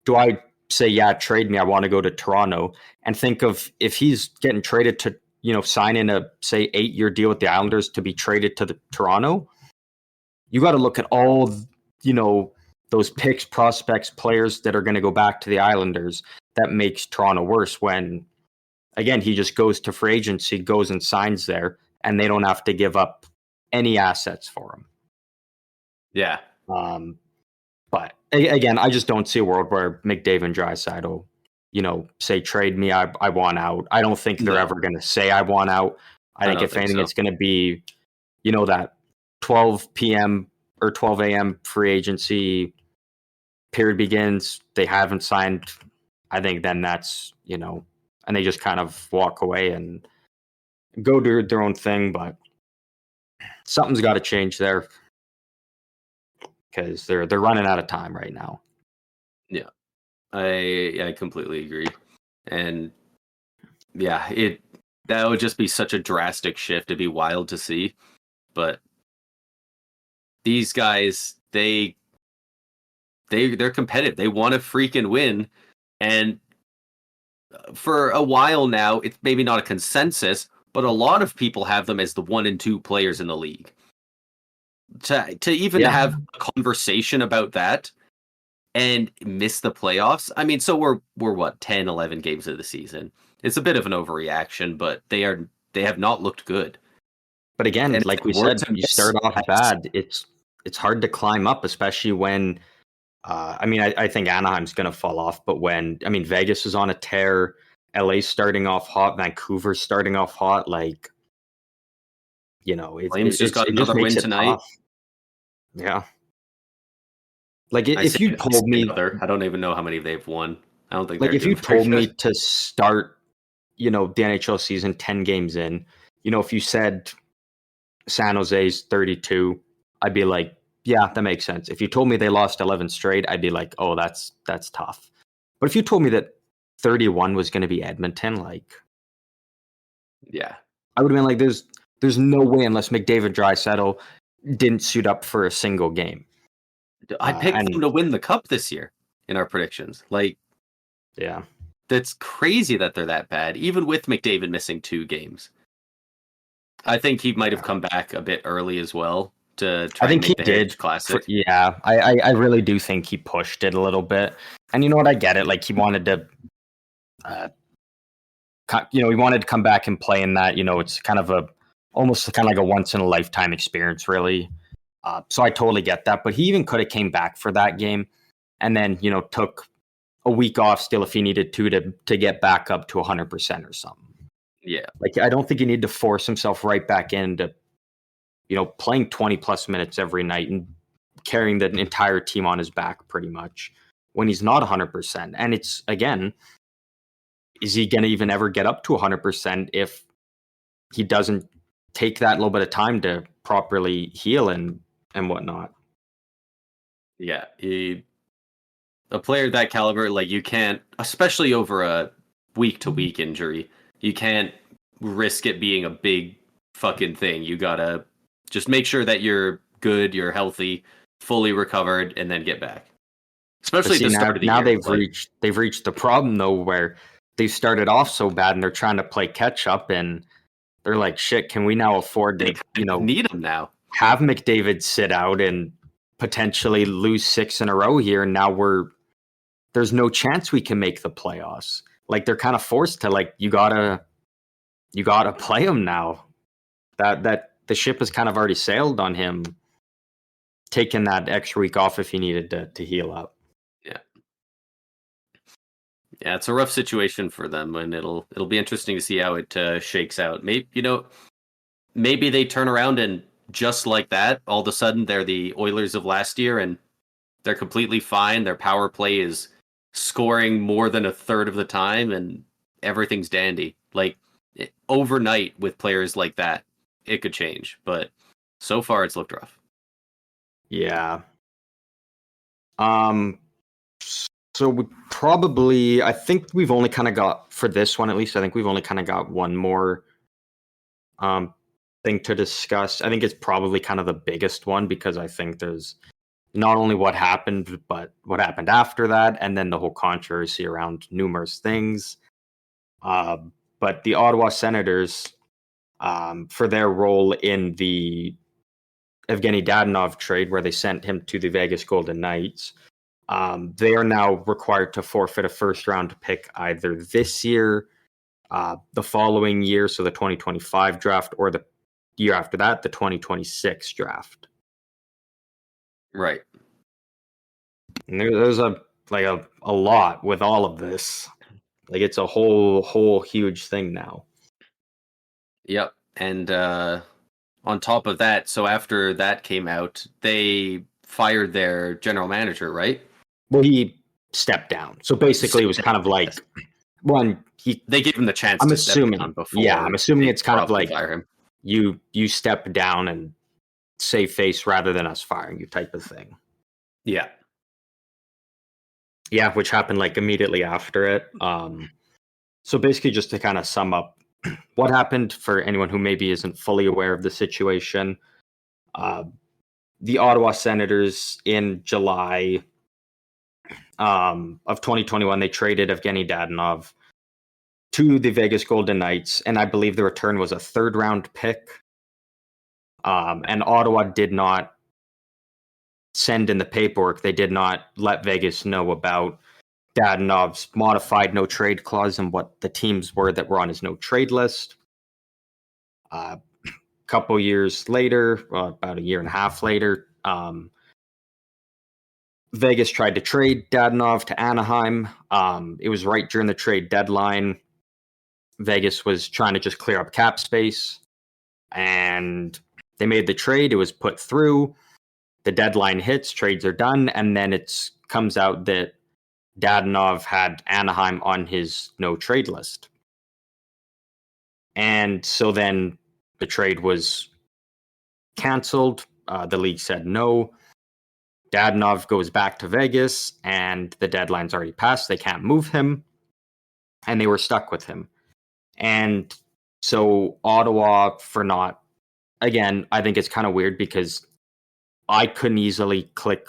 do I say, yeah, trade me, I want to go to Toronto, and think of if he's getting traded to, sign in a, say, 8-year deal with the Islanders to be traded to the Toronto, you got to look at all, those picks, prospects, players that are going to go back to the Islanders. That makes Toronto worse when, again, he just goes to free agency, goes and signs there, and they don't have to give up any assets for him. Yeah. But again, I just don't see a world where McDavid and Draisaitl, say trade me, I want out. I don't think they're ever going to say I want out. I think if anything, it's going to be, that 12 p.m. or 12 a.m. free agency period begins. They haven't signed. I think then that's, and they just kind of walk away and go do their own thing. But something's got to change there because they're running out of time right now. Yeah, I completely agree, and yeah, that would just be such a drastic shift. It'd be wild to see, but these guys, they're competitive. They want to freaking win, and for a while now, it's maybe not a consensus, but a lot of people have them as the 1 and 2 players in the league. To even have a conversation about that and miss the playoffs. I mean, so we're what, 10, 11 games of the season. It's a bit of an overreaction, but they have not looked good. But again, and like we said, you start off bad. It's hard to climb up, especially when I think Anaheim's going to fall off, but when Vegas is on a tear, LA's starting off hot, Vancouver's starting off hot, like Flames just got another win tonight. Tough. Yeah. Like if you told me, I don't even know how many they've won. I don't think. Like if you told me to start, the NHL season 10 games in, if you said San Jose's 32, I'd be like, yeah, that makes sense. If you told me they lost 11 straight, I'd be like, oh, that's tough. But if you told me that 31 was going to be Edmonton, like, yeah, I would have been like, there's no way unless McDavid, Draisaitl didn't suit up for a single game. I picked them to win the cup this year in our predictions. Like, yeah, that's crazy that they're that bad, even with McDavid missing 2 games. I think he might have come back a bit early as well to try and make the Heritage Classic. I really do think he pushed it a little bit. And you know what? I get it. Like he wanted to, he wanted to come back and play in that. It's kind of almost kind of like a once in a lifetime experience, really. So I totally get that. But he even could have came back for that game, and then took a week off still if he needed to get back up to 100% or something. Yeah, like I don't think he needed to force himself right back into, playing 20 plus minutes every night and carrying the entire team on his back pretty much when he's not 100%. And it's, again, is he going to even ever get up to 100% if he doesn't take that little bit of time to properly heal and whatnot? Yeah, a player that caliber, like you can't, especially over a week-to-week injury, you can't risk it being a big fucking thing. You gotta just make sure that you're good, you're healthy, fully recovered, and then get back. Especially at the start of the year. Now they've reached the problem though where they started off so bad and they're trying to play catch up, and they're like, shit, can we now afford to need him now? Have McDavid sit out and potentially lose 6 in a row here, and now there's no chance we can make the playoffs. Like they're kind of forced to, like, you gotta play him now. That the ship has kind of already sailed on him taken that extra week off if he needed to heal up. Yeah, it's a rough situation for them, and it'll be interesting to see how it shakes out. Maybe they turn around and just like that, all of a sudden they're the Oilers of last year, and they're completely fine. Their power play is scoring more than a third of the time, and everything's dandy. Overnight with players like that, it could change. But so far, it's looked rough. Yeah. So I think we've only kind of got, for this one at least, I think we've only kind of got one more thing to discuss. I think it's probably kind of the biggest one because I think there's not only what happened, but what happened after that, and then the whole controversy around numerous things. But the Ottawa Senators, for their role in the Evgeny Dadonov trade, where they sent him to the Vegas Golden Knights, they are now required to forfeit a first-round pick either this year, the following year, so the 2025 draft, or the year after that, the 2026 draft. Right. And there's a lot with all of this. Like, it's a whole huge thing now. Yep. And on top of that, so after that came out, they fired their general manager, right? Well, he stepped down. So basically, it was kind of like they gave him the chance. I'm to assuming, step down before. Yeah, I'm assuming it's kind of like fire him. You step down and save face rather than us firing you, type of thing. Yeah. Yeah, which happened like immediately after it. So basically, just to kind of sum up what happened for anyone who maybe isn't fully aware of the situation, the Ottawa Senators in July of 2021, they traded Evgeny Dadonov to the Vegas Golden Knights, and I believe the return was a third-round pick. And Ottawa did not send in the paperwork. They did not let Vegas know about Dadonov's modified no-trade clause and what the teams were that were on his no-trade list. A couple years later, about a year and a half later, Vegas tried to trade Dadonov to Anaheim. It was right during the trade deadline. Vegas was trying to just clear up cap space, and they made the trade. It was put through. The deadline hits, trades are done, and then it comes out that Dadonov had Anaheim on his no-trade list. And so then the trade was canceled. The league said no. Dadonov goes back to Vegas, and the deadline's already passed. They can't move him, and they were stuck with him. And so Ottawa, again, I think it's kind of weird because I couldn't easily click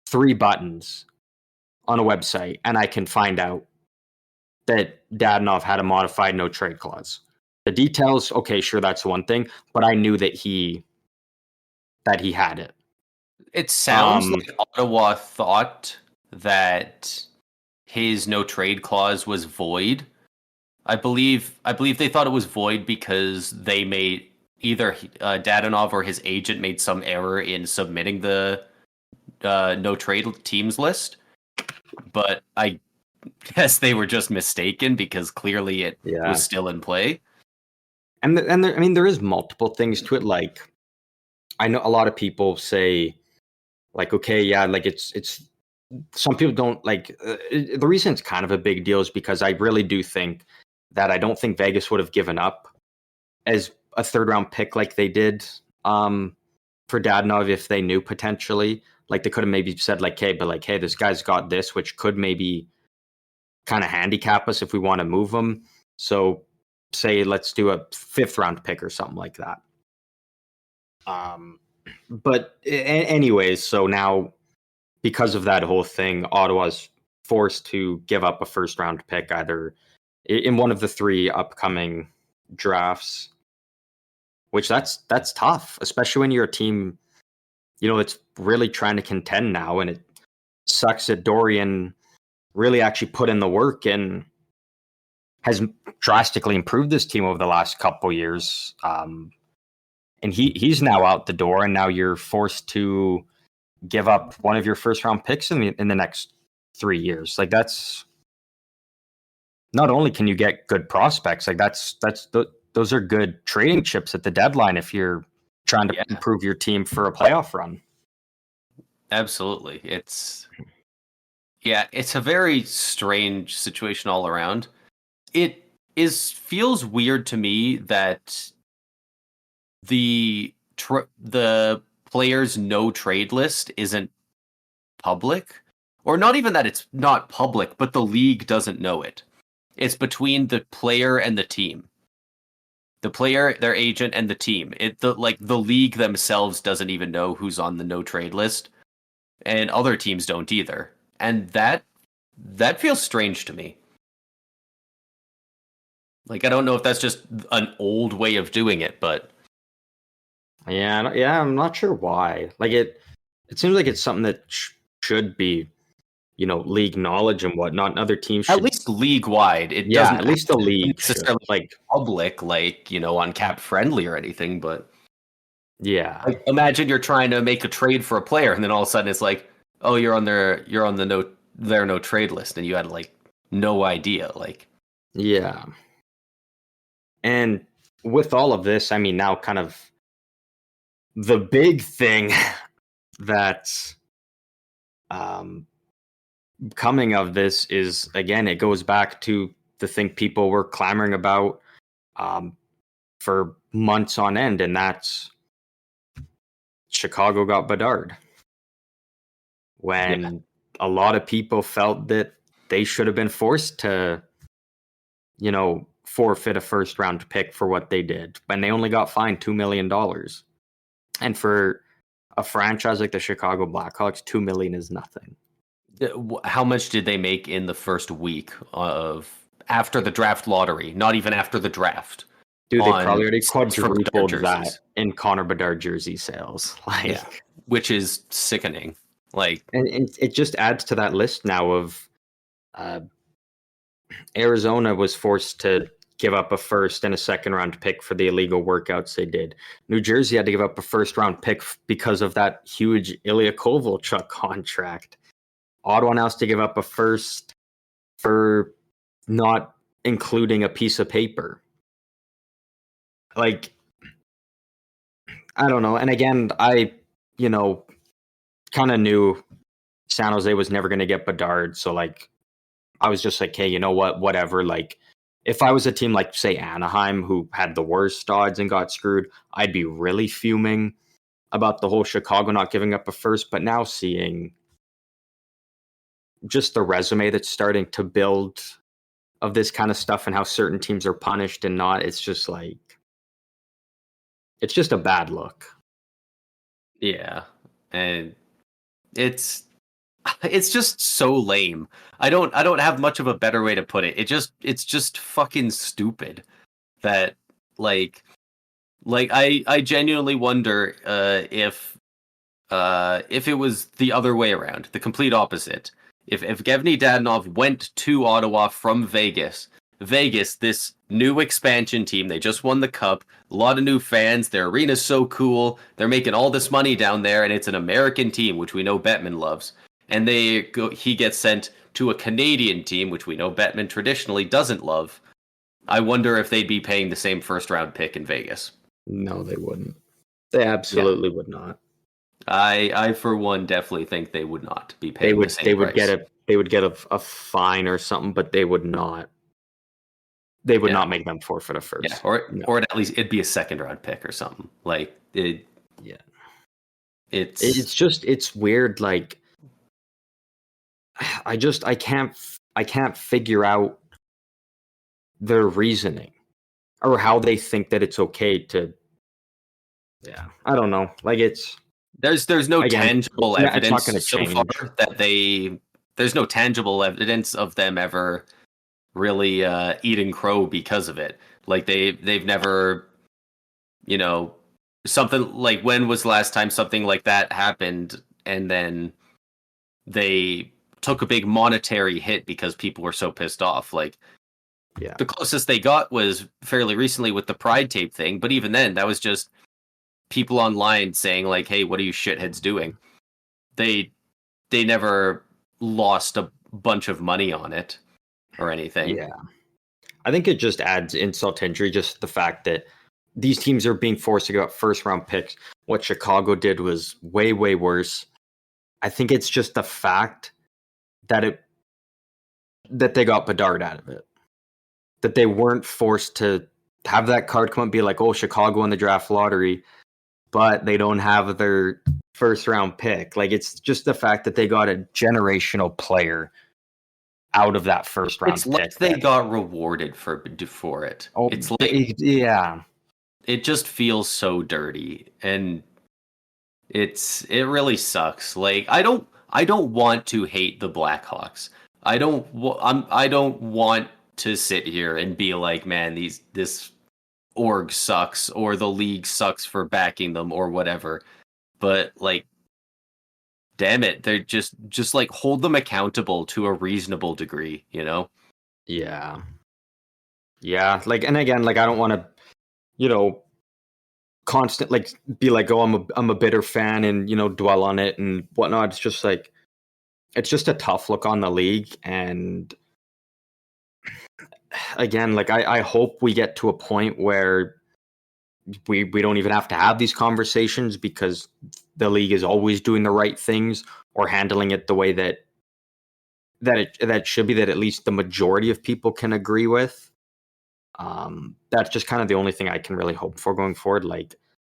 3 buttons on a website and I can find out that Dadonov had a modified no trade clause. The details, okay, sure, that's one thing, but I knew that he had it. It sounds like Ottawa thought that his no trade clause was void. I believe they thought it was void because they made either Dadonov or his agent made some error in submitting the no trade teams list. But I guess they were just mistaken because clearly it was still in play. And there is multiple things to it. Like, I know a lot of people say, like, okay, yeah, like it's some people don't like. The reason it's kind of a big deal is because I really do think that I don't think Vegas would have given up as a third-round pick like they did for Dadonov if they knew potentially. Like, they could have maybe said, like, hey, this guy's got this, which could maybe kind of handicap us if we want to move him. So, say, let's do a 5th-round pick or something like that. But anyways, so now, because of that whole thing, Ottawa's forced to give up a first-round pick either in one of the 3 upcoming drafts, which that's tough, especially when you're a team, that's really trying to contend now. And it sucks that Dorian really actually put in the work and has drastically improved this team over the last couple years. and he's now out the door, and now you're forced to give up one of your first round picks in the next 3 years. Like, that's not only can you get good prospects, like those are good trading chips at the deadline if you're trying to improve your team for a playoff run. Absolutely. It's a very strange situation all around. It feels weird to me that the players' no trade list isn't public, or not even that it's not public, but the league doesn't know it. It's between the player and the team. The player, their agent, and the team. The league themselves doesn't even know who's on the no trade list, and other teams don't either. And that feels strange to me. Like, I don't know if that's just an old way of doing it, but yeah, I'm not sure why. Like, it seems like it's something that should be, league knowledge and whatnot. And other teams should, at least league wide. It doesn't at least the league necessarily should, like public, on Cap Friendly or anything. But yeah, like, imagine you're trying to make a trade for a player, and then all of a sudden it's like, oh, you're on their no trade list, and you had like no idea. Like, yeah. And with all of this, I mean, now kind of the big thing that's coming of this is, again, it goes back to the thing people were clamoring about for months on end, and that's Chicago got Bedard. When a lot of people felt that they should have been forced to, forfeit a first round pick for what they did, and they only got fined $2 million. And for a franchise like the Chicago Blackhawks, $2 million is nothing. How much did they make in the first week after the draft lottery? Not even after the draft. Dude, they probably already quadrupled that in Connor Bedard jersey sales. Which is sickening. Like, and it just adds to that list now of Arizona was forced to give up a first and a second round pick for the illegal workouts they did. New Jersey had to give up a first round pick because of that huge Ilya Kovalchuk contract. Ottawa now has to give up a first for not including a piece of paper. Like, I don't know. And again, I, kind of knew San Jose was never going to get Bedard. So, like, I was just like, hey, you know what? Whatever. Like, if I was a team like, say, Anaheim, who had the worst odds and got screwed, I'd be really fuming about the whole Chicago not giving up a first. But now seeing just the resume that's starting to build of this kind of stuff and how certain teams are punished and not, it's just like, it's just a bad look. Yeah. And it's just so lame. I don't have much of a better way to put it. It's just fucking stupid that like I genuinely wonder if it was the other way around, the complete opposite. If Evgeny Dadonov went to Ottawa from Vegas, this new expansion team, they just won the cup, a lot of new fans, their arena's so cool, they're making all this money down there, and it's an American team, which we know Bettman loves. And he gets sent to a Canadian team, which we know Bettman traditionally doesn't love. I wonder if they'd be paying the same first round pick in Vegas. No, they wouldn't. They absolutely would not. I for one definitely think they would not be paying the same price. They would get a fine or something, but they would not. They would not make them forfeit a first. Yeah, or at least it'd be a second round pick or something. Like it. Yeah. It's weird. Like, I can't figure out their reasoning or how they think that it's okay to. Yeah, I don't know. Like, there's no tangible evidence so far that there's no tangible evidence of them ever really eating crow because of it. Like they've never, something like, when was the last time something like that happened and then they took a big monetary hit because people were so pissed off? Like, the closest they got was fairly recently with the Pride tape thing, but even then that was just people online saying like, "Hey, what are you shitheads doing?" They never lost a bunch of money on it or anything. Yeah. I think it just adds insult to injury, just the fact that these teams are being forced to give up first round picks. What Chicago did was way, way worse. I think it's just the fact that they got Bedard out of it. That they weren't forced to have that card come up and be like, oh, Chicago in the draft lottery, but they don't have their first round pick. Like, it's just the fact that they got a generational player out of that first round It's pick. like they got rewarded for it. Oh, it's like, yeah. It just feels so dirty, and it really sucks. Like, I don't want to hate the Blackhawks. I don't want to sit here and be like, man, this org sucks, or the league sucks for backing them, or whatever. But like, damn it, they're just like, hold them accountable to a reasonable degree, you know? Yeah. Yeah. Like, and again, like, I don't want to, constant, like, be like, oh, I'm a bitter fan and, dwell on it and whatnot. It's just like, it's just a tough look on the league. And again, like, I hope we get to a point where we don't even have to have these conversations, because the league is always doing the right things or handling it the way that it should be, that at least the majority of people can agree with. That's just kind of the only thing I can really hope for going forward. Like,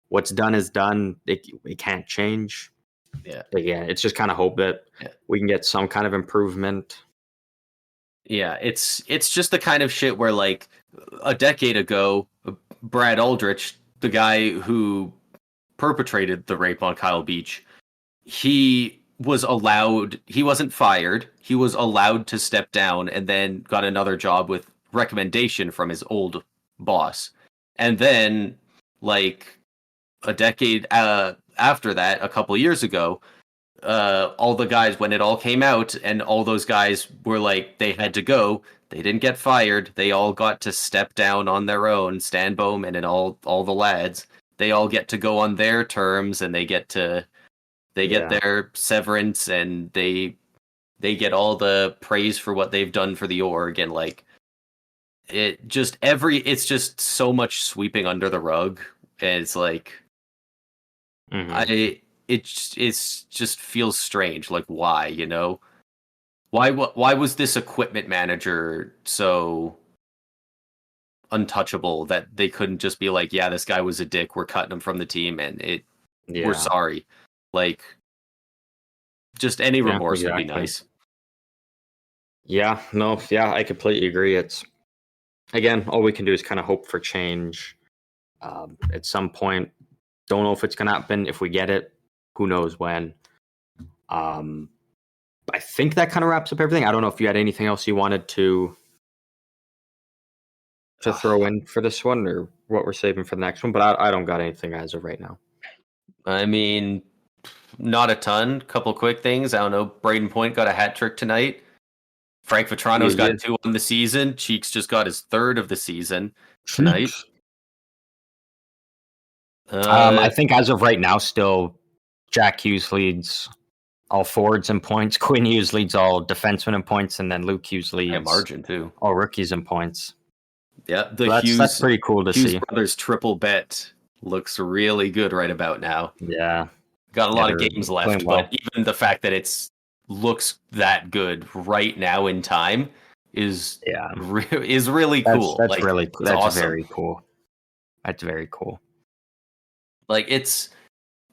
what's done is done. It can't change. Yeah. But yeah, it's just kind of hope that we can get some kind of improvement. Yeah, it's just the kind of shit where, like, a decade ago, Brad Aldrich, the guy who perpetrated the rape on Kyle Beach, he wasn't fired. He was allowed to step down, and then got another job with recommendation from his old boss. And then, like, a decade after that, a couple years ago, all the guys, when it all came out and all those guys were like, they had to go, they didn't get fired. They all got to step down on their own. Stan Bowman and all the lads, they all get to go on their terms, and they get their severance, and they get all the praise for what they've done for the org. And like, it's just so much sweeping under the rug. And it's like, it just feels strange. Like, why, why was this equipment manager so untouchable that they couldn't just be like, yeah, this guy was a dick, we're cutting him from the team, and we're sorry. Like, just any remorse would be nice. Yeah, no, yeah, I completely agree. It's, again, all we can do is kind of hope for change. At some point, don't know if it's going to happen. If we get it, who knows when. I think that kind of wraps up everything. I don't know if you had anything else you wanted to throw in for this one, or what we're saving for the next one, but I don't got anything as of right now. I mean, not a ton. Couple quick things. I don't know. Braden Point got a hat trick tonight. Frank Vetrano's got 2 on the season. Cheeks just got his 3rd of the season tonight. I think as of right now, still Jack Hughes leads all forwards in points. Quinn Hughes leads all defensemen in points, and then Luke Hughes leads margin too, all rookies in points. Yeah, that's pretty cool to see. Brothers triple bet looks really good right about now. Yeah, got a lot of games left, but even the fact that looks that good right now in time is really cool. That's really cool. That's awesome. Very cool. That's very cool. Like, it's,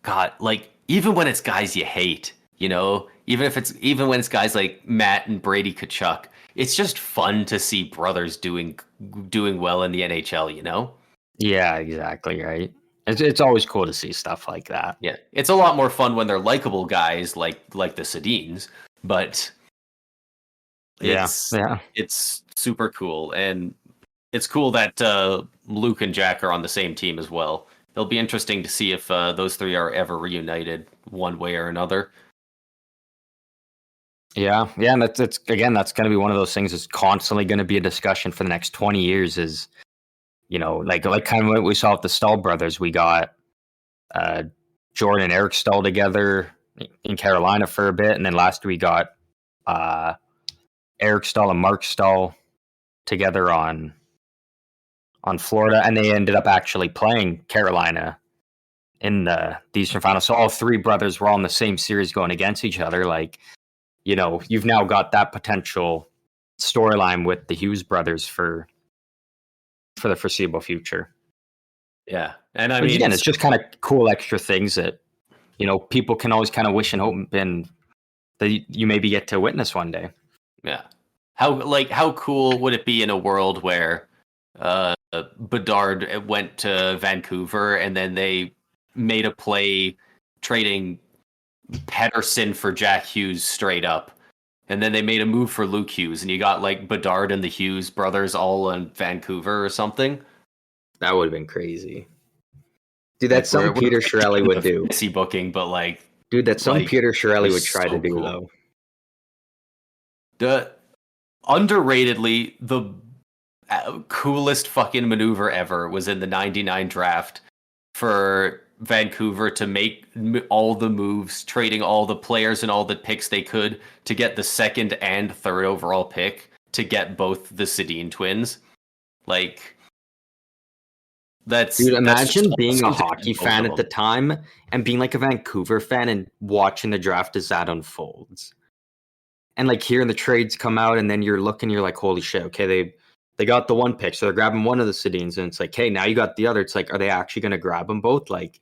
God, like, even when it's guys you hate, even when it's guys like Matt and Brady Tkachuk, it's just fun to see brothers doing well in the NHL, Yeah, exactly, right. It's always cool to see stuff like that. Yeah, it's a lot more fun when they're likable guys like the Sedins, but it's super cool. And it's cool that Luke and Jack are on the same team as well. It'll be interesting to see if those 3 are ever reunited one way or another. Yeah, and that's going to be one of those things that's constantly going to be a discussion for the next 20 years. Is, like kind of what we saw with the Stahl brothers. We got Jordan and Eric Stahl together in Carolina for a bit, and then last we got Eric Stahl and Mark Stahl together on Florida, and they ended up actually playing Carolina in the Eastern Final. So all three brothers were all in the same series going against each other. Like, you know, you've now got that potential storyline with the Hughes brothers for the foreseeable future. Yeah. And I mean, again, it's just kind of cool extra things that, you know, people can always kind of wish and hope and that you maybe get to witness one day. Yeah. How cool would it be in a world where Bedard went to Vancouver and then they made a play trading Pettersson for Jack Hughes straight up, and then they made a move for Luke Hughes, and you got like Bedard and the Hughes brothers all in Vancouver or something? That would have been crazy. Dude, that's something Peter Chiarelli would do. Fantasy booking, but like, dude, that's something Peter Chiarelli would try to do, cool. though. The underratedly, the coolest fucking maneuver ever was in the 99 draft for Vancouver to make all the moves, trading all the players and all the picks they could to get the second and third overall pick to get both the Sedin twins. Like, dude, imagine being a hockey fan at the time and being like a Vancouver fan and watching the draft as that unfolds. And like hearing the trades come out, and then you're looking, you're like, holy shit, okay, they got the one pick, so they're grabbing one of the Sedins, and it's like, hey, now you got the other. It's like, are they actually going to grab them both? Like,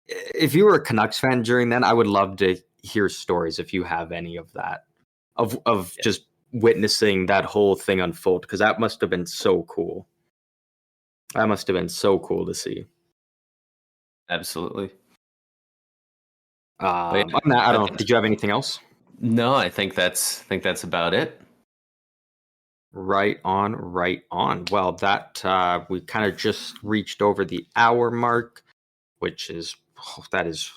if you were a Canucks fan during then, I would love to hear stories if you have any of that, of just witnessing that whole thing unfold, because that must have been so cool. That must have been so cool to see. Absolutely. I don't know. Did you have anything else? No, I think that's about it. Right on. Well, that we kind of just reached over the hour mark, which is that is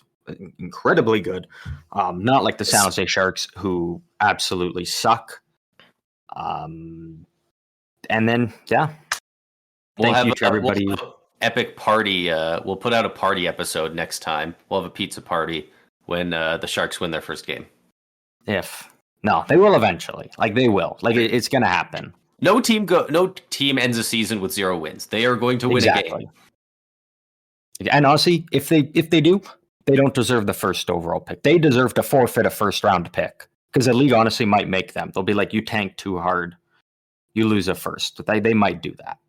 incredibly good. Not like the San Jose Sharks, who absolutely suck. And then thank you to everybody. We'll have an epic party. We'll put out a party episode next time. We'll have a pizza party when the Sharks win their first game. No, they will eventually. Like, they will. Like, it's going to happen. No team ends a season with 0 wins. They are going to win a game. And honestly, if they do, they don't deserve the first overall pick. They deserve to forfeit a first round pick, because the league honestly might make them. They'll be like, you tank too hard, you lose a first. They might do that.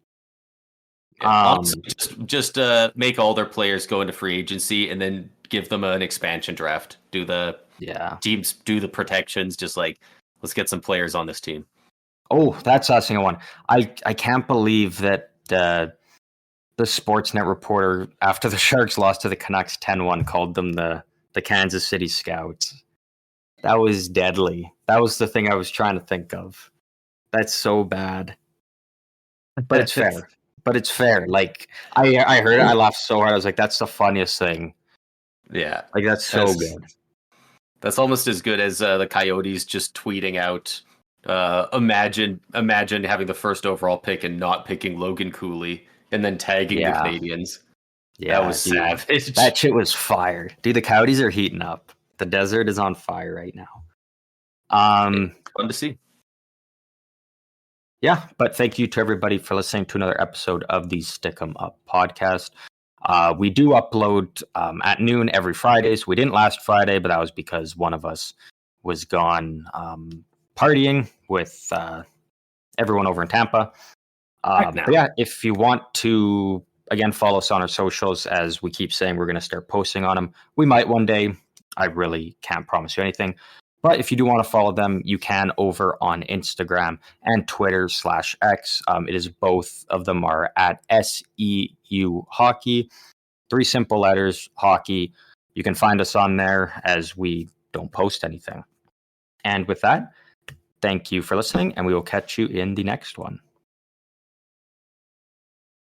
Honestly, just make all their players go into free agency and then give them an expansion draft. Do the teams do the protections? Just like, let's get some players on this team. Oh, that's the thing I want. I can't believe that the Sportsnet reporter, after the Sharks lost to the Canucks 10-1, called them the Kansas City Scouts. That was deadly. That was the thing I was trying to think of. That's so bad. But it's fair. Like, I heard it, I laughed so hard. I was like, that's the funniest thing. Yeah. Like, that's so good. That's almost as good as the Coyotes just tweeting out, imagine having the first overall pick and not picking Logan Cooley and then tagging the Canadians. Yeah, that was savage. That shit was fire. Dude, the Coyotes are heating up. The desert is on fire right now. It's fun to see. Yeah, but thank you to everybody for listening to another episode of the Stick 'em Up podcast. We do upload at noon every Friday. So we didn't last Friday, but that was because one of us was gone partying with everyone over in Tampa. But yeah, if you want to, again, follow us on our socials, as we keep saying, we're going to start posting on them. We might one day. I really can't promise you anything. But if you do want to follow them, you can over on Instagram and Twitter/X. It is both of them are at SEU Hockey. 3 simple letters, hockey. You can find us on there, as we don't post anything. And with that, thank you for listening, and we will catch you in the next one.